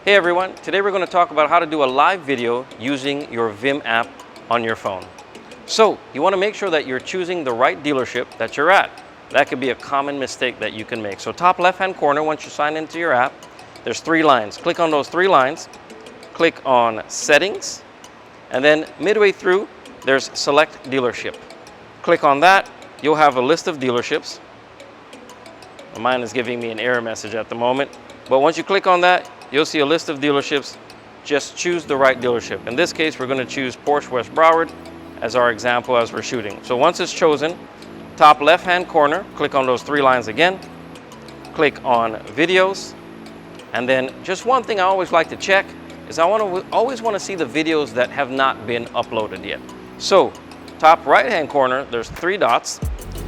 Hey everyone, today we're going to talk about how to do a live video using your VIMM app on your phone. So you want to make sure that you're choosing the right dealership that you're at. That could be a common mistake that you can make. So top left hand corner, once you sign into your app, there's 3 lines. Click on those 3 lines, click on settings, and then midway through there's select dealership. Click on that, you'll have a list of dealerships. Mine is giving me an error message at the moment, but once you click on that, you'll see a list of dealerships. Just choose the right dealership. In this case, we're going to choose Porsche West Broward as our example as we're shooting. So once it's chosen, top left hand corner, click on those 3 lines again, click on videos, and then just one thing I always like to check is I always want to see the videos that have not been uploaded yet. So top right hand corner, there's 3 dots.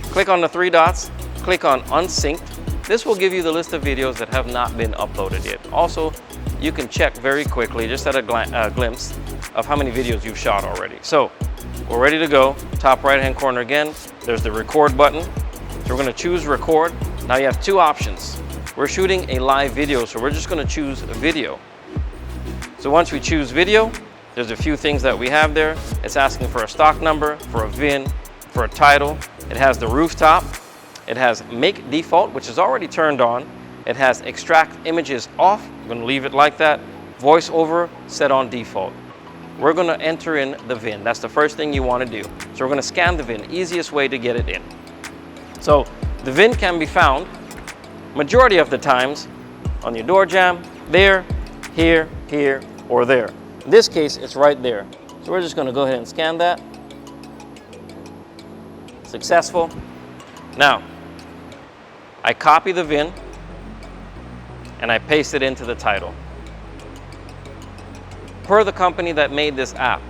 Click on the 3 dots, click on Unsynked. This will give you the list of videos that have not been uploaded yet. Also, you can check very quickly, just at a glimpse, of how many videos you've shot already. So, we're ready to go. Top right-hand corner again, there's the record button. So we're gonna choose record. Now you have 2 options. We're shooting a live video, so we're just gonna choose video. So once we choose video, there's a few things that we have there. It's asking for a stock number, for a VIN, for a title. It has the rooftop. It has make default, which is already turned on. It has extract images off. I'm going to leave it like that. Voiceover set on default. We're going to enter in the VIN. That's the first thing you want to do. So we're going to scan the VIN, easiest way to get it in. So the VIN can be found majority of the times on your door jamb, there, here, here, or there. In this case, it's right there. So we're just going to go ahead and scan that. Successful. Now, I copy the VIN and I paste it into the title. Per the company that made this app,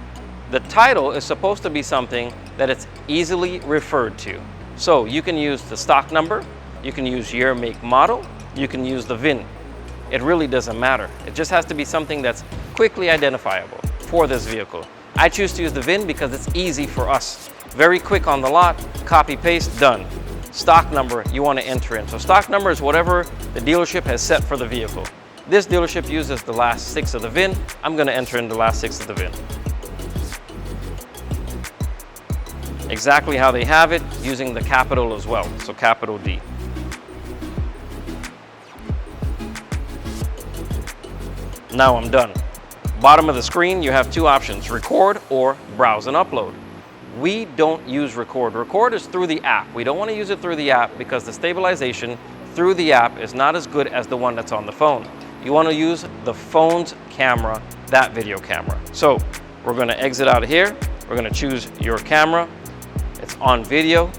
the title is supposed to be something that it's easily referred to. So you can use the stock number, you can use year, make, model, you can use the VIN. It really doesn't matter. It just has to be something that's quickly identifiable for this vehicle. I choose to use the VIN because it's easy for us. Very quick on the lot, copy, paste, done. Stock number you want to enter in. So stock number is whatever the dealership has set for the vehicle. This dealership uses the last 6 of the VIN. I'm going to enter in the last 6 of the VIN. Exactly how they have it, using the capital as well. So capital D. Now I'm done. Bottom of the screen, you have 2 options, record or browse and upload. We don't use record. Record is through the app. We don't want to use it through the app because the stabilization through the app is not as good as the one that's on the phone. You want to use the phone's camera, that video camera. So we're going to exit out of here. We're going to choose your camera. It's on video.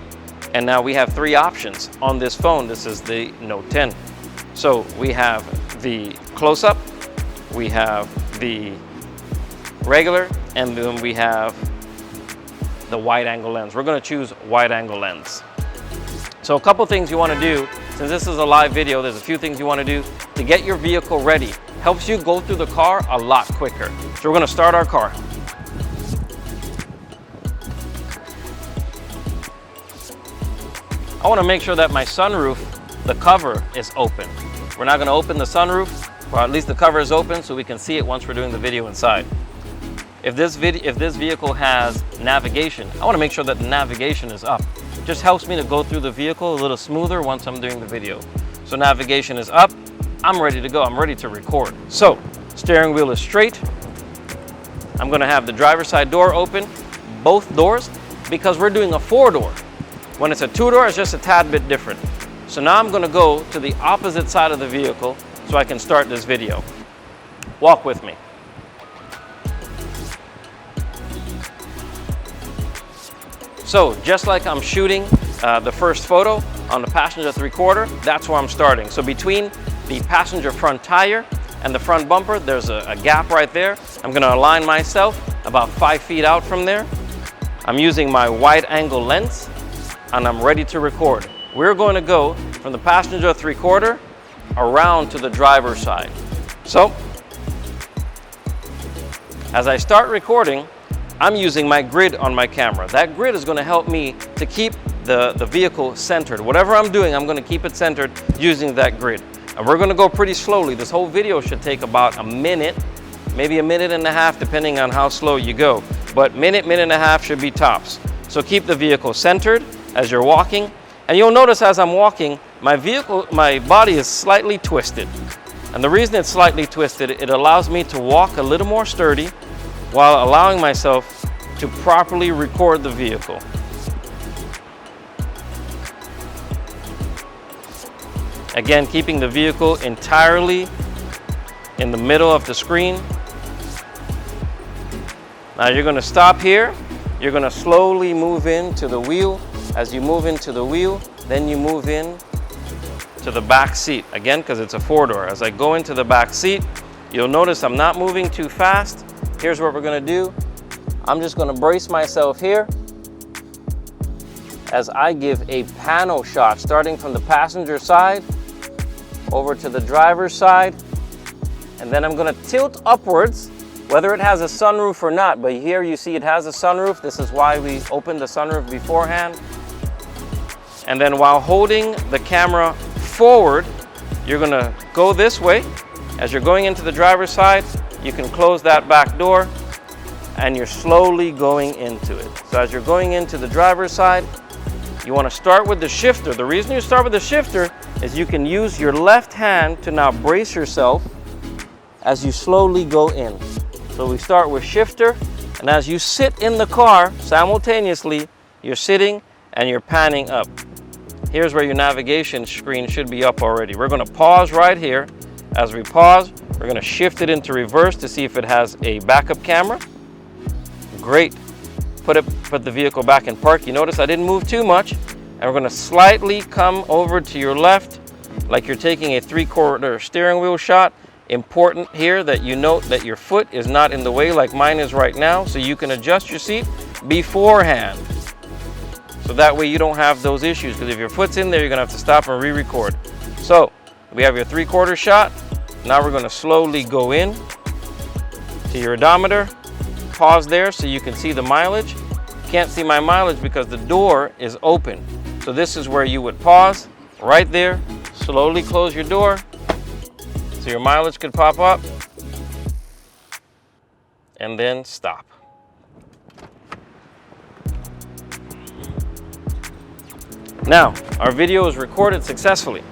And now we have 3 options on this phone. This is the Note 10. So we have the close-up, we have the regular, and then we have the wide angle lens. We're going to choose wide angle lens. So a couple things you want to do, since this is a live video, there's a few things you want to do to get your vehicle ready. Helps you go through the car a lot quicker. So we're going to start our car. I want to make sure that my sunroof, the cover is open. We're not going to open the sunroof, or at least the cover is open so we can see it once we're doing the video inside. If this vehicle has navigation, I want to make sure that the navigation is up. It just helps me to go through the vehicle a little smoother once I'm doing the video. So navigation is up. I'm ready to go. I'm ready to record. So steering wheel is straight. I'm going to have the driver's side door open, both doors, because we're doing a 4-door. When it's a 2-door, it's just a tad bit different. So now I'm going to go to the opposite side of the vehicle so I can start this video. Walk with me. So just like I'm shooting the first photo on the passenger 3/4, that's where I'm starting. So between the passenger front tire and the front bumper, there's a gap right there. I'm going to align myself about 5 feet out from there. I'm using my wide angle lens and I'm ready to record. We're going to go from the passenger 3/4 around to the driver's side. So as I start recording, I'm using my grid on my camera. That grid is going to help me to keep the vehicle centered. Whatever I'm doing, I'm going to keep it centered using that grid. And we're gonna go pretty slowly. This whole video should take about a minute, maybe a minute and a half, depending on how slow you go. But minute and a half should be tops. So keep the vehicle centered as you're walking. And you'll notice as I'm walking, my body is slightly twisted. And the reason it's slightly twisted, it allows me to walk a little more sturdy while allowing myself to properly record the vehicle. Again, keeping the vehicle entirely in the middle of the screen. Now you're going to stop here. You're going to slowly move into the wheel. As you move into the wheel, then you move in to the back seat. Again, because it's a four-door. As I go into the back seat, you'll notice I'm not moving too fast. Here's what we're going to do. I'm just going to brace myself here as I give a panel shot starting from the passenger side over to the driver's side, and then I'm going to tilt upwards, whether it has a sunroof or not. But here you see it has a sunroof. This is why we opened the sunroof beforehand. And then while holding the camera forward, you're going to go this way. As you're going into the driver's side, you can close that back door and you're slowly going into it. So as you're going into the driver's side, you want to start with the shifter. The reason you start with the shifter is you can use your left hand to now brace yourself as you slowly go in. So we start with shifter, and as you sit in the car, simultaneously, you're sitting and you're panning up. Here's where your navigation screen should be up already. We're going to pause right here. As we pause, we're going to shift it into reverse to see if it has a backup camera. Great. Put the vehicle back in park. You notice I didn't move too much. And we're going to slightly come over to your left like you're taking a 3/4 steering wheel shot. Important here that you note that your foot is not in the way like mine is right now, so you can adjust your seat beforehand. So that way you don't have those issues, because if your foot's in there, you're going to have to stop and re-record. So we have your 3/4 shot. Now we're going to slowly go in to your odometer. Pause there so you can see the mileage. Can't see my mileage because the door is open. So this is where you would pause right there, slowly close your door so your mileage could pop up, and then stop. Now, our video is recorded successfully.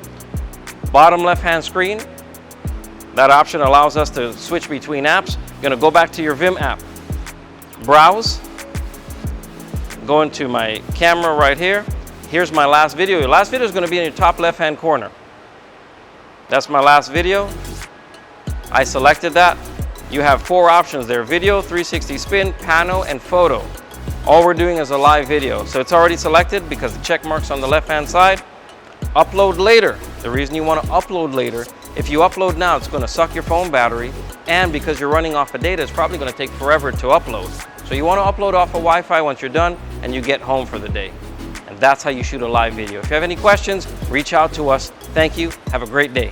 Bottom left-hand screen, that option allows us to switch between apps. I'm gonna go back to your VIMM app. Browse, go into my camera right here. Here's my last video. Your last video is gonna be in your top left-hand corner. That's my last video. I selected that. You have 4 options there: video, 360 spin, pano, and photo. All we're doing is a live video. So it's already selected because the check mark's on the left-hand side. Upload later. The reason you want to upload later, if you upload now, it's going to suck your phone battery, and because you're running off of data, it's probably going to take forever to upload. So you want to upload off of Wi-Fi once you're done and you get home for the day. And that's how you shoot a live video. If you have any questions, reach out to us. Thank you. Have a great day.